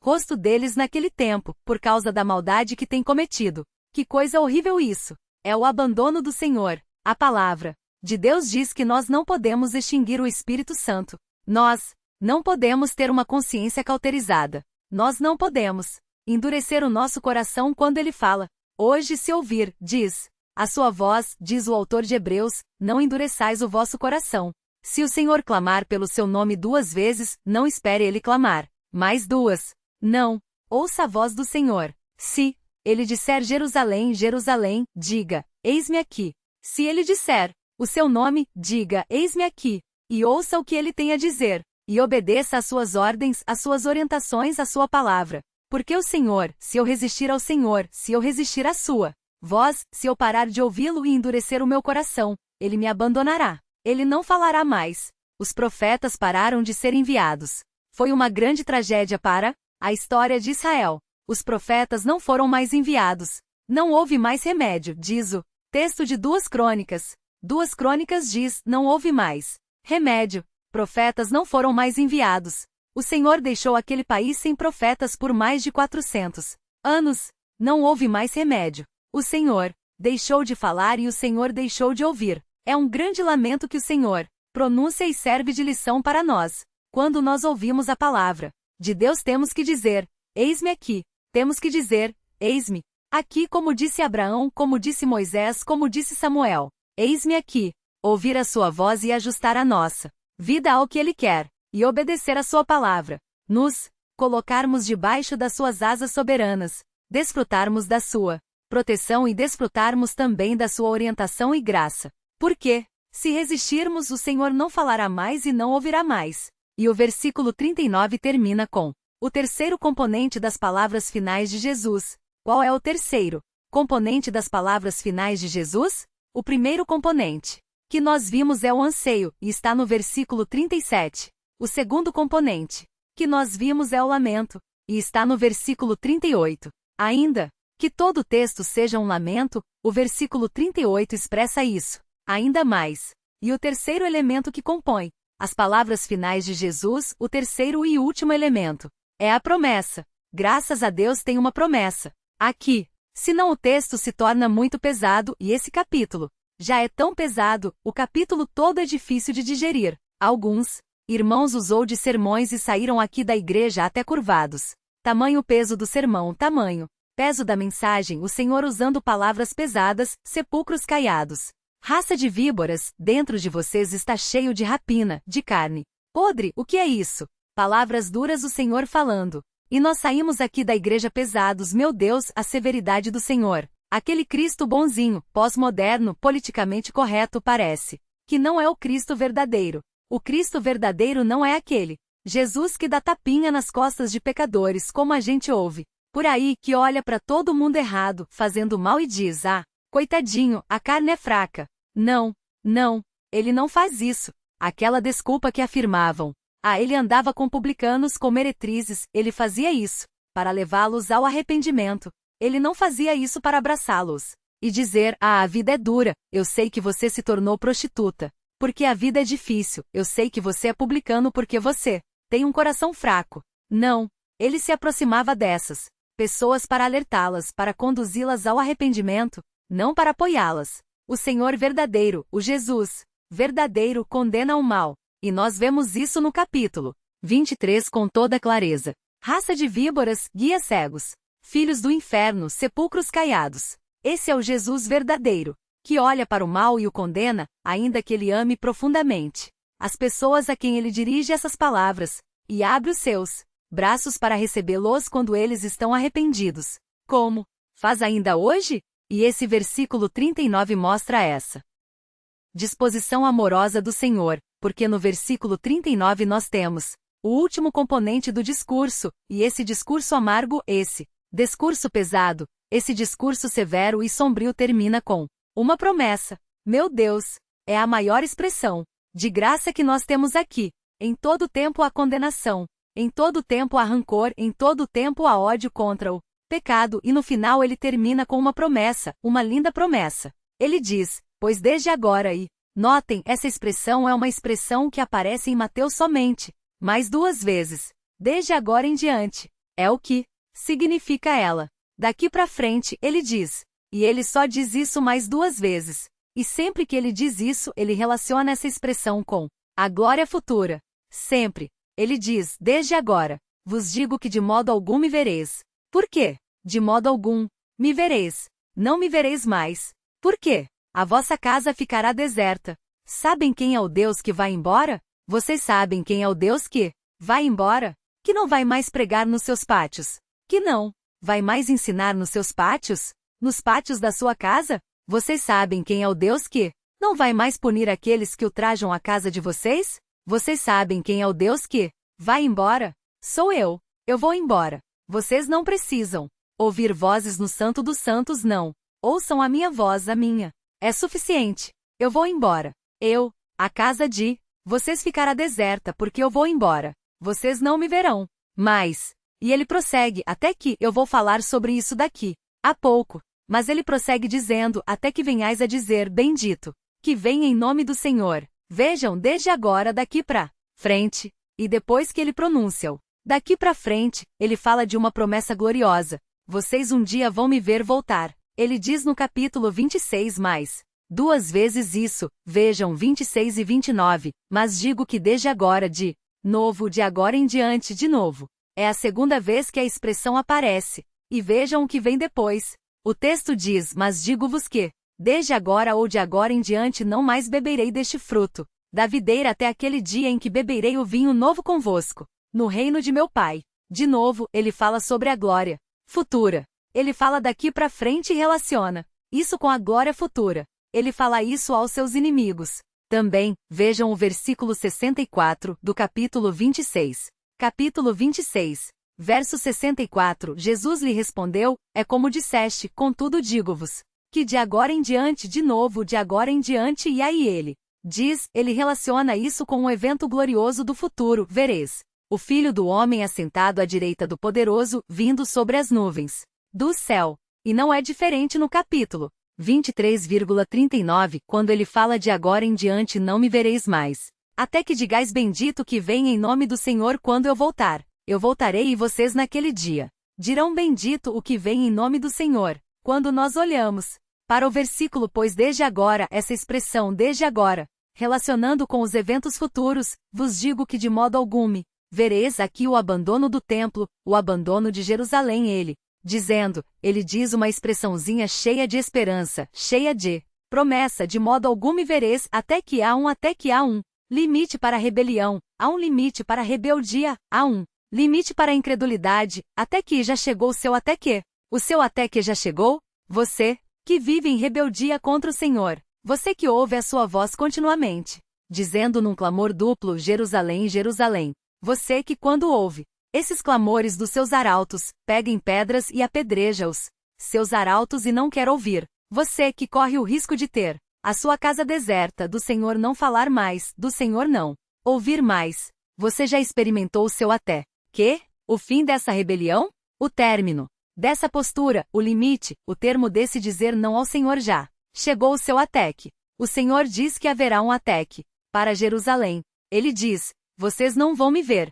S1: rosto deles naquele tempo, por causa da maldade que tem cometido. Que coisa horrível isso! É o abandono do Senhor. A palavra de Deus diz que nós não podemos extinguir o Espírito Santo. Nós não podemos ter uma consciência cauterizada. Nós não podemos endurecer o nosso coração quando ele fala. Hoje se ouvir, diz a sua voz, diz o autor de Hebreus, não endureçais o vosso coração. Se o Senhor clamar pelo seu nome 2 vezes, não espere ele clamar mais 2. Não. Ouça a voz do Senhor. Se ele disser Jerusalém, Jerusalém, diga, eis-me aqui. Se ele disser o seu nome, diga, eis-me aqui. E ouça o que ele tem a dizer. E obedeça às suas ordens, às suas orientações, à sua palavra. Porque o Senhor, se eu resistir ao Senhor, se eu resistir à sua voz, se eu parar de ouvi-lo e endurecer o meu coração, ele me abandonará. Ele não falará mais. Os profetas pararam de ser enviados. Foi uma grande tragédia para a história de Israel. Os profetas não foram mais enviados. Não houve mais remédio, diz o texto de 2 Crônicas. 2 Crônicas diz, não houve mais remédio. Profetas não foram mais enviados. O Senhor deixou aquele país sem profetas por mais de 400 anos. Não houve mais remédio. O Senhor deixou de falar e o Senhor deixou de ouvir. É um grande lamento que o Senhor pronuncia e serve de lição para nós. Quando nós ouvimos a palavra de Deus, temos que dizer, eis-me aqui. Temos que dizer, eis-me aqui, como disse Abraão, como disse Moisés, como disse Samuel. Eis-me aqui. Ouvir a sua voz e ajustar a nossa vida ao que ele quer, e obedecer a sua palavra. Nos colocarmos debaixo das suas asas soberanas, desfrutarmos da sua proteção e desfrutarmos também da sua orientação e graça. Porque, se resistirmos, o Senhor não falará mais e não ouvirá mais. E o versículo 39 termina com o terceiro componente das palavras finais de Jesus. Qual é o terceiro componente das palavras finais de Jesus? O primeiro componente que nós vimos é o anseio, e está no versículo 37. O segundo componente que nós vimos é o lamento, e está no versículo 38. Ainda que todo o texto seja um lamento, o versículo 38 expressa isso ainda mais. E o terceiro elemento que compõe as palavras finais de Jesus, o terceiro e último elemento, é a promessa. Graças a Deus tem uma promessa aqui. Senão o texto se torna muito pesado, e esse capítulo já é tão pesado, o capítulo todo é difícil de digerir. Alguns irmãos usou de sermões e saíram aqui da igreja até curvados. Tamanho peso do sermão, tamanho peso da mensagem, o Senhor usando palavras pesadas, sepulcros caiados. Raça de víboras, dentro de vocês está cheio de rapina, de carne podre. O que é isso? Palavras duras, o Senhor falando. E nós saímos aqui da igreja pesados. Meu Deus, a severidade do Senhor. Aquele Cristo bonzinho, pós-moderno, politicamente correto, parece que não é o Cristo verdadeiro. O Cristo verdadeiro não é aquele Jesus que dá tapinha nas costas de pecadores, como a gente ouve por aí, que olha para todo mundo errado, fazendo mal e diz, coitadinho, a carne é fraca. Não, ele não faz isso. Aquela desculpa que afirmavam, ele andava com publicanos, com meretrizes, ele fazia isso para levá-los ao arrependimento. Ele não fazia isso para abraçá-los e dizer, a vida é dura, eu sei que você se tornou prostituta, porque a vida é difícil, eu sei que você é publicano porque você tem um coração fraco. Não, ele se aproximava dessas pessoas para alertá-las, para conduzi-las ao arrependimento, não para apoiá-las. O Senhor verdadeiro, o Jesus verdadeiro, condena o mal, e nós vemos isso no capítulo 23 com toda clareza. Raça de víboras, guias cegos, filhos do inferno, sepulcros caiados. Esse é o Jesus verdadeiro, que olha para o mal e o condena, ainda que ele ame profundamente as pessoas a quem ele dirige essas palavras, e abre os seus braços para recebê-los quando eles estão arrependidos. Como faz ainda hoje? E esse versículo 39 mostra essa disposição amorosa do Senhor, porque no versículo 39 nós temos o último componente do discurso, e esse discurso amargo, esse discurso pesado, esse discurso severo e sombrio termina com uma promessa. Meu Deus, é a maior expressão de graça que nós temos aqui. Em todo tempo há condenação, em todo tempo há rancor, em todo tempo há ódio contra o pecado, e no final ele termina com uma promessa, uma linda promessa. Ele diz, pois desde agora e, notem, essa expressão é uma expressão que aparece em Mateus somente, mais 2 vezes, desde agora em diante, é o que significa ela. Daqui para frente, ele diz, e ele só diz isso mais 2 vezes, e sempre que ele diz isso, ele relaciona essa expressão com a glória futura. Sempre. Ele diz, desde agora, vos digo que de modo algum me vereis. Por quê? De modo algum me vereis. Não me vereis mais. Por quê? A vossa casa ficará deserta. Sabem quem é o Deus que vai embora? Vocês sabem quem é o Deus que vai embora? Que não vai mais pregar nos seus pátios. Que não vai mais ensinar nos seus pátios? Nos pátios da sua casa? Vocês sabem quem é o Deus que não vai mais punir aqueles que ultrajam a casa de vocês? Vocês sabem quem é o Deus que vai embora? Sou eu. Eu vou embora. Vocês não precisam ouvir vozes no Santo dos Santos, não. Ouçam a minha voz, a minha. É suficiente. Eu vou embora. A casa de vocês ficará deserta porque eu vou embora. Vocês não me verão. Mas, e ele prossegue, até que eu vou falar sobre isso daqui a pouco. Mas ele prossegue dizendo, até que venhais a dizer, bendito, que venha em nome do Senhor. Vejam, desde agora daqui pra frente, e depois que ele pronuncia-o, daqui pra frente, ele fala de uma promessa gloriosa. Vocês um dia vão me ver voltar. Ele diz no capítulo 26 mais 2 vezes isso, vejam 26 e 29, mas digo que desde agora de novo, de agora em diante de novo. É a segunda vez que a expressão aparece. E vejam o que vem depois. O texto diz, mas digo-vos que, desde agora ou de agora em diante não mais beberei deste fruto da videira até aquele dia em que beberei o vinho novo convosco, no reino de meu Pai. De novo, ele fala sobre a glória futura. Ele fala daqui para frente e relaciona isso com a glória futura. Ele fala isso aos seus inimigos. Também, vejam o versículo 64 do capítulo 26. Capítulo 26. Verso 64, Jesus lhe respondeu, é como disseste, contudo digo-vos, que de agora em diante de novo, de agora em diante e aí ele diz, ele relaciona isso com um evento glorioso do futuro, vereis, o Filho do Homem assentado à direita do Poderoso, vindo sobre as nuvens do céu. E não é diferente no capítulo 23,39, quando ele fala de agora em diante não me vereis mais, até que digais bendito que vem em nome do Senhor quando eu voltar. Eu voltarei e vocês naquele dia dirão bendito o que vem em nome do Senhor. Quando nós olhamos para o versículo pois desde agora, essa expressão desde agora, relacionando com os eventos futuros, vos digo que de modo algum me vereis aqui o abandono do templo, o abandono de Jerusalém ele diz uma expressãozinha cheia de esperança, cheia de promessa, de modo algum me vereis até que há um limite para a rebelião, há um limite para a rebeldia, há um limite para a incredulidade, até que já chegou o seu até que. O seu até que já chegou? Você, que vive em rebeldia contra o Senhor. Você que ouve a sua voz continuamente, dizendo num clamor duplo, Jerusalém, Jerusalém. Você que quando ouve esses clamores dos seus arautos, pega em pedras e apedreja-os, seus arautos e não quer ouvir. Você que corre o risco de ter a sua casa deserta, do Senhor não falar mais, do Senhor não ouvir mais. Você já experimentou o seu até que? O fim dessa rebelião? O término dessa postura, o limite, o termo desse dizer não ao Senhor já chegou o seu até que. O Senhor diz que haverá um até que para Jerusalém. Ele diz, vocês não vão me ver.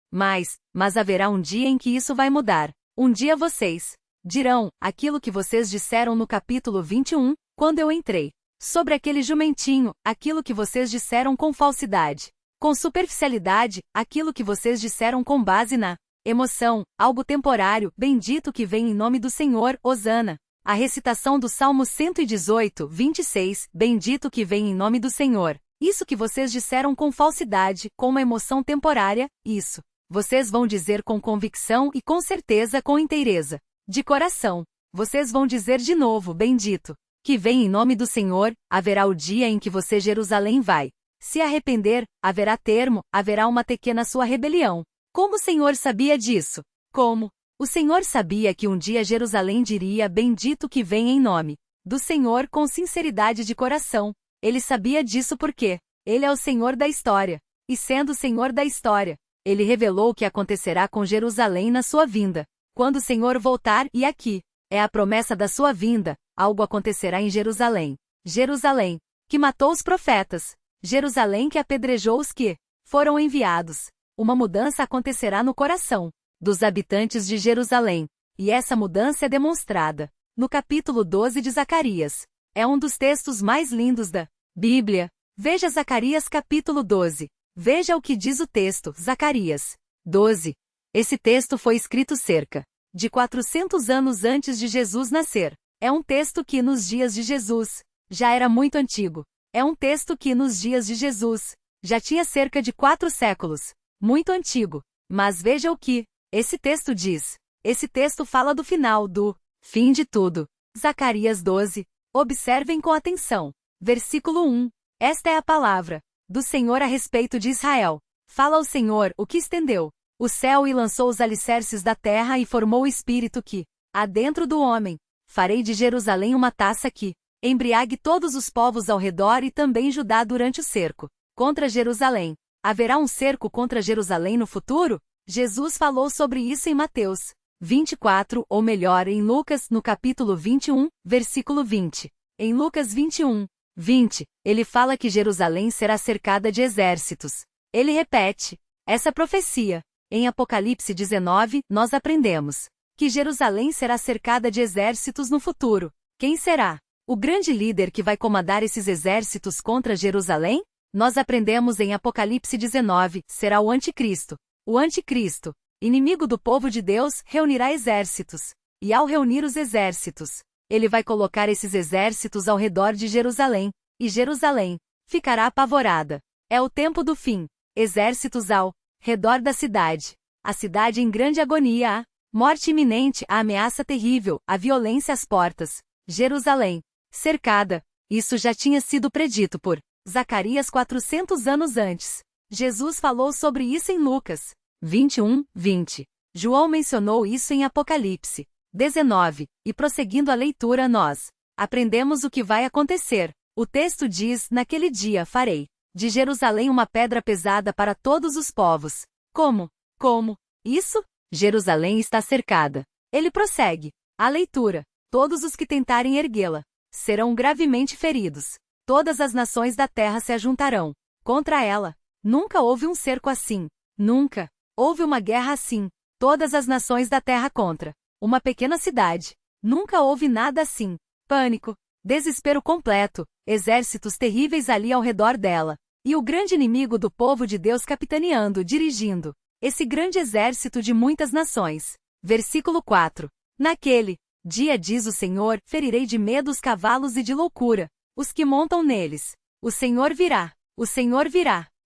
S1: Mas haverá um dia em que isso vai mudar. Um dia vocês dirão aquilo que vocês disseram no capítulo 21, quando eu entrei. Sobre aquele jumentinho, aquilo que vocês disseram com falsidade. Com superficialidade, aquilo que vocês disseram com base na emoção, algo temporário, bendito que vem em nome do Senhor, hosana. A recitação do Salmo 118, 26, bendito que vem em nome do Senhor. Isso que vocês disseram com falsidade, com uma emoção temporária, isso. Vocês vão dizer com convicção e com certeza com inteireza de coração. Vocês vão dizer de novo, bendito, que vem em nome do Senhor, haverá o dia em que você Jerusalém vai se arrepender, haverá termo, haverá uma pequena sua rebelião. Como o Senhor sabia disso? Como? O Senhor sabia que um dia Jerusalém diria bendito que vem em nome do Senhor com sinceridade de coração. Ele sabia disso porque Ele é o Senhor da história. E sendo o Senhor da história, Ele revelou o que acontecerá com Jerusalém na sua vinda. Quando o Senhor voltar, e aqui é a promessa da sua vinda, algo acontecerá em Jerusalém. Jerusalém, que matou os profetas. Jerusalém que apedrejou os que foram enviados. Uma mudança acontecerá no coração dos habitantes de Jerusalém. E essa mudança é demonstrada no capítulo 12 de Zacarias. É um dos textos mais lindos da Bíblia. Veja Zacarias capítulo 12. Veja o que diz o texto, Zacarias 12. Esse texto foi escrito cerca de 400 anos antes de Jesus nascer. É um texto que nos dias de Jesus já era muito antigo. É um texto que nos dias de Jesus já tinha cerca de 4 séculos. Muito antigo. Mas veja o que esse texto diz. Esse texto fala do final, do fim de tudo. Zacarias 12. Observem com atenção. Versículo 1. Esta é a palavra do Senhor a respeito de Israel. Fala o Senhor, o que estendeu o céu e lançou os alicerces da terra e formou o espírito que há dentro do homem. Farei de Jerusalém uma taça que embriague todos os povos ao redor e também Judá durante o cerco contra Jerusalém. Haverá um cerco contra Jerusalém no futuro? Jesus falou sobre isso em Mateus 24, ou melhor, em Lucas, no capítulo 21, versículo 20. Em Lucas 21, 20, ele fala que Jerusalém será cercada de exércitos. Ele repete essa profecia. Em Apocalipse 19, nós aprendemos que Jerusalém será cercada de exércitos no futuro. Quem será o grande líder que vai comandar esses exércitos contra Jerusalém? Nós aprendemos em Apocalipse 19, será o Anticristo. O Anticristo, inimigo do povo de Deus, reunirá exércitos. E ao reunir os exércitos, ele vai colocar esses exércitos ao redor de Jerusalém. E Jerusalém ficará apavorada. É o tempo do fim. Exércitos ao redor da cidade. A cidade em grande agonia, a morte iminente, a ameaça terrível, a violência às portas. Jerusalém cercada. Isso já tinha sido predito por Zacarias 400 anos antes. Jesus falou sobre isso em Lucas 21, 20. João mencionou isso em Apocalipse 19. E prosseguindo a leitura nós aprendemos o que vai acontecer. O texto diz, naquele dia farei de Jerusalém uma pedra pesada para todos os povos. Como? Como? Isso? Jerusalém está cercada. Ele prossegue. A leitura. Todos os que tentarem erguê-la serão gravemente feridos. Todas as nações da terra se ajuntarão contra ela. Nunca houve um cerco assim. Nunca houve uma guerra assim. Todas as nações da terra contra uma pequena cidade. Nunca houve nada assim. Pânico, desespero completo, exércitos terríveis ali ao redor dela. E o grande inimigo do povo de Deus capitaneando, dirigindo esse grande exército de muitas nações. Versículo 4. Naquele dia, diz o Senhor, ferirei de medo os cavalos e de loucura os que montam neles. O Senhor virá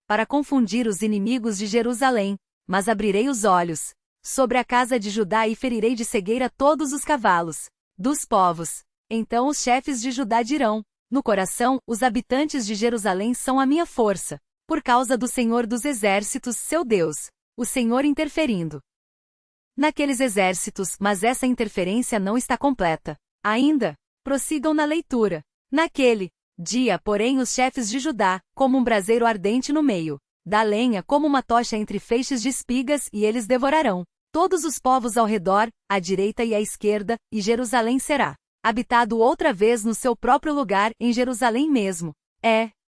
S1: para confundir os inimigos de Jerusalém, mas abrirei os olhos sobre a casa de Judá e ferirei de cegueira todos os cavalos dos povos. Então os chefes de Judá dirão, no coração, os habitantes de Jerusalém são a minha força, por causa do Senhor dos exércitos, seu Deus, o Senhor interferindo naqueles exércitos, mas essa interferência não está completa. Ainda, prossigam na leitura. Naquele dia, porém, os chefes de Judá, como um braseiro ardente no meio da lenha, como uma tocha entre feixes de espigas, e eles devorarão todos os povos ao redor, à direita e à esquerda, e Jerusalém será habitado outra vez no seu próprio lugar, em Jerusalém mesmo.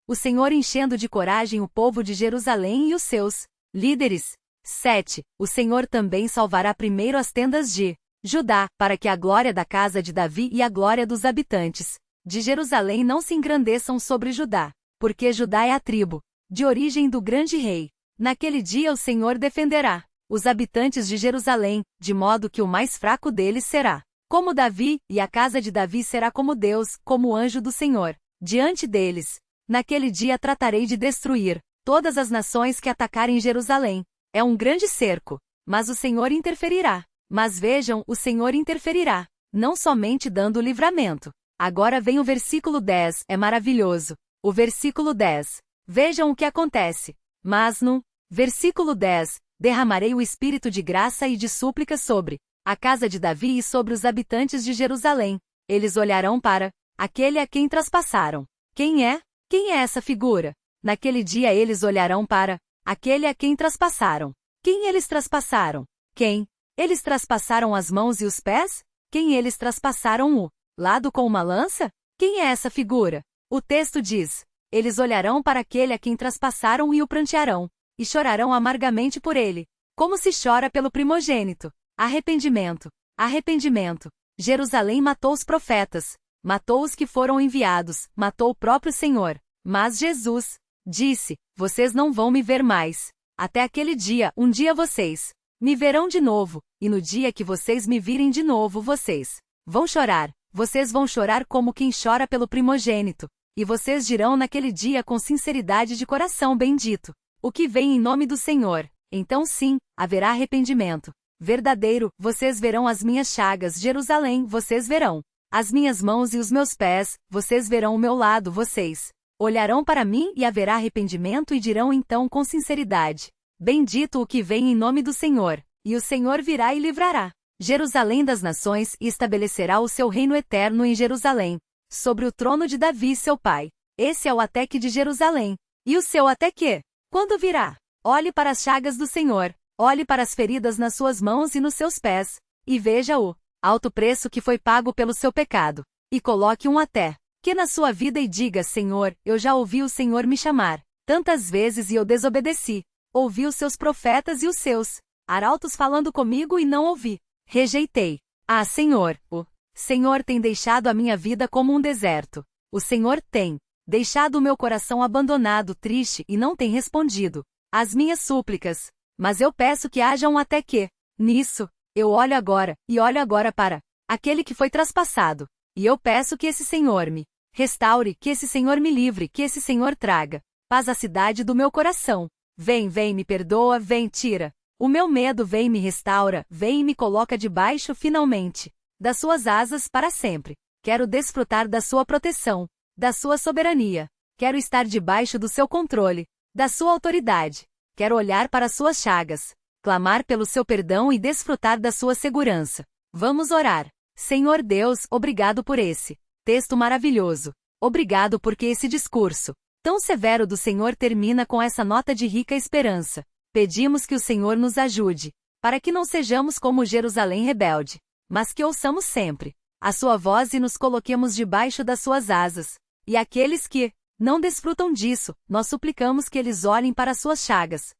S1: O Senhor enchendo de coragem o povo de Jerusalém e os seus líderes. 7. O Senhor também salvará primeiro as tendas de Judá, para que a glória da casa de Davi e a glória dos habitantes de Jerusalém não se engrandeçam sobre Judá, porque Judá é a tribo de origem do grande rei. Naquele dia o Senhor defenderá os habitantes de Jerusalém, de modo que o mais fraco deles será como Davi, e a casa de Davi será como Deus, como o anjo do Senhor, diante deles. Naquele dia tratarei de destruir todas as nações que atacarem Jerusalém. É um grande cerco, mas o Senhor interferirá. Mas vejam, o Senhor interferirá. não somente dando o livramento. Agora vem o versículo 10, é maravilhoso. O versículo 10. Vejam o que acontece. Mas no versículo 10, derramarei o espírito de graça e de súplica sobre a casa de Davi e sobre os habitantes de Jerusalém. Eles olharão para aquele a quem traspassaram. Quem é? Quem é essa figura? Naquele dia eles olharão para aquele a quem traspassaram. Quem eles traspassaram? Quem? Eles traspassaram as mãos e os pés? Quem eles traspassaram o lado com uma lança? Quem é essa figura? O texto diz: eles olharão para aquele a quem traspassaram e o prantearão, e chorarão amargamente por ele, como se chora pelo primogênito. Arrependimento. Arrependimento. Jerusalém matou os profetas, matou os que foram enviados, matou o próprio Senhor. Mas Jesus disse: vocês não vão me ver mais. Até aquele dia, um dia vocês me verão de novo, e no dia que vocês me virem de novo vocês vão chorar. Vocês vão chorar como quem chora pelo primogênito. E vocês dirão naquele dia com sinceridade de coração: bendito o que vem em nome do Senhor. Então sim, haverá arrependimento verdadeiro. Vocês verão as minhas chagas, Jerusalém, vocês verão as minhas mãos e os meus pés, vocês verão o meu lado, vocês olharão para mim e haverá arrependimento e dirão então com sinceridade: bendito o que vem em nome do Senhor. E o Senhor virá e livrará Jerusalém das nações e estabelecerá o seu reino eterno em Jerusalém, sobre o trono de Davi seu pai. Esse é o até que de Jerusalém. E o seu até que? Quando virá? Olhe para as chagas do Senhor, olhe para as feridas nas suas mãos e nos seus pés, e veja o alto preço que foi pago pelo seu pecado. E coloque um até que na sua vida e diga: Senhor, eu já ouvi o Senhor me chamar tantas vezes e eu desobedeci. Ouvi os seus profetas e os seus arautos falando comigo e não ouvi. Rejeitei. Ah, Senhor, o Senhor tem deixado a minha vida como um deserto. O Senhor tem deixado o meu coração abandonado, triste, e não tem respondido às minhas súplicas. Mas eu peço que haja um até que. Nisso, eu olho agora, e olho agora para aquele que foi traspassado. E eu peço que esse Senhor me restaure, que esse Senhor me livre, que esse Senhor traga paz à cidade do meu coração. Vem, vem, me perdoa, vem, tira o meu medo, vem, me restaura, vem e me coloca debaixo, finalmente, das suas asas para sempre. Quero desfrutar da sua proteção, da sua soberania. Quero estar debaixo do seu controle, da sua autoridade. Quero olhar para as suas chagas, clamar pelo seu perdão e desfrutar da sua segurança. Vamos orar. Senhor Deus, obrigado por esse texto maravilhoso. Obrigado porque esse discurso tão severo do Senhor termina com essa nota de rica esperança. Pedimos que o Senhor nos ajude, para que não sejamos como Jerusalém rebelde, mas que ouçamos sempre a sua voz e nos coloquemos debaixo das suas asas. E aqueles que não desfrutam disso, nós suplicamos que eles olhem para as suas chagas,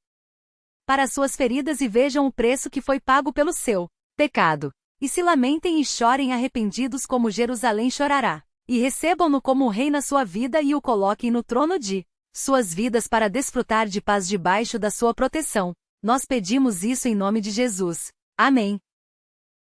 S1: para as suas feridas e vejam o preço que foi pago pelo seu pecado. E se lamentem e chorem arrependidos como Jerusalém chorará. E recebam-no como rei na sua vida e o coloquem no trono de suas vidas para desfrutar de paz debaixo da sua proteção. Nós pedimos isso em nome de Jesus. Amém.